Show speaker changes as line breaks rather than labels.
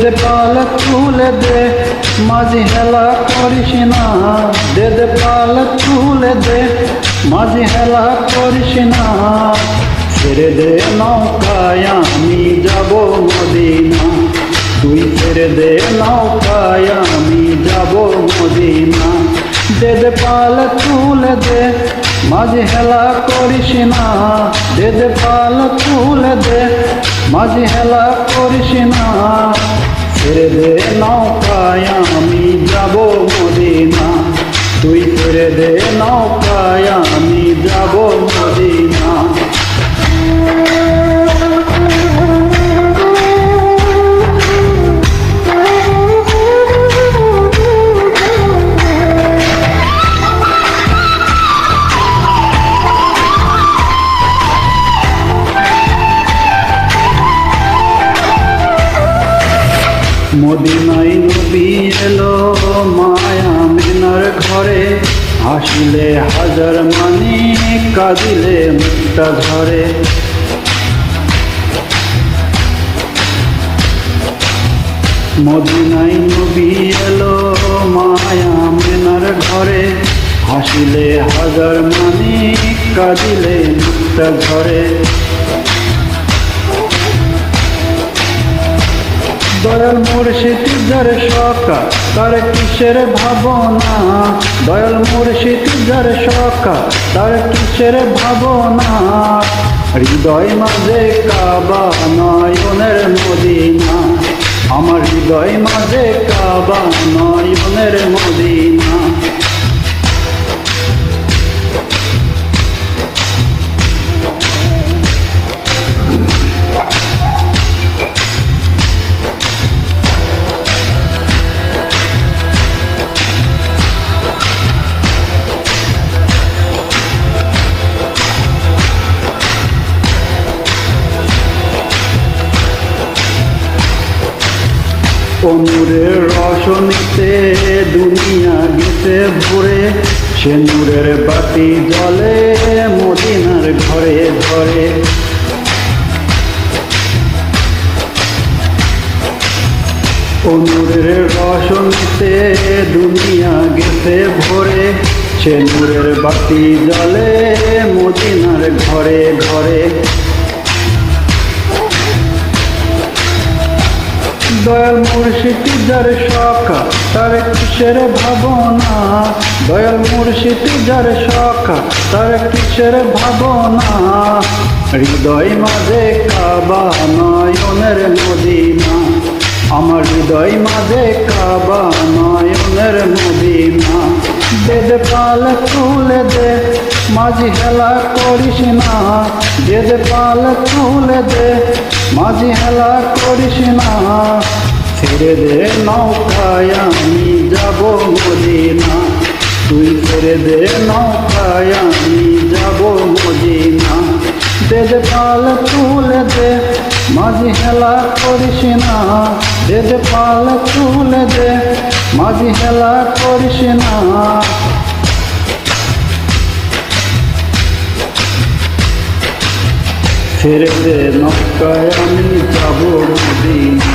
দে পাল তুলে দে মাঝি হেলা করিস না, দে পাল তুলে দে মাঝি হেলা করিস না। ছেড়ে দে নৌকায় আমি যাব মদিনা, তুই ছেড়ে দে নৌকায় আমি যাব মদিনা। দে পাল তুলে দে মাঝি হেলা করিস না, দে পাল তুলে দে মাঝি হেলা করিস না। ছেড়ে দে নৌকায় আমি যাব মদিনা, তুই ছেড়ে দে নৌকায় আমি যাব মদিনা। মদিনায় নবী এলো মায়া মিনার ঘরে, হাসিলে হাজার মানি কাঁদিলে মুক্তা ধরে। মদিনায় নবী এলো মায়া মিনার ঘরে, হাসিলে হাজার মানি কাঁদিলে মুক্তা ধরে। দয়াল মুর্শিদ যার সকা তার কিসের ভাবনা, দয়াল মুর্শিদ যার সকা তার কিসের ভাবনা। হৃদয় মাঝে কাবা নয়নের মদিনা, আমার হৃদয় মাঝে কাবা নয়নের মদিনা। ও নূরের রোশনীতে দুনিয়া গেছে ভরে, সে নূরের বাতি জ্বলে মদিনার ঘরে ঘরে। ও নূরের রোশনীতে দুনিয়া গেছে ভরে, সে নূরের বাতি জ্বলে মদিনার ঘরে ঘরে। দয়াল মুর্শিদ যার সকা তার কিসের ভাবনা, দয়াল মুর্শিদ যার সকা তার কিসের ভাবনা। হৃদয় মাঝে কাবা নয়নের মদিনা, আমার হৃদয় মাঝে কাবা নয়নের মদিনা। দে পাল তুলে দে মাঝি হেলা করিস না, দে পাল তুলে দে মাঝি হেলা করিস না। ছেড়ে দে নৌকায় আমি যাব মদিনা, তুই ছেড়ে দে নৌকায় আমি যাব মদিনা। দে পাল তুলে দে মাঝি হেলা করিস না, দে পাল তুলে দে মাঝি হেলা করিস না। ছেড়ে দে নৌকায় আমি যাব মদিনা।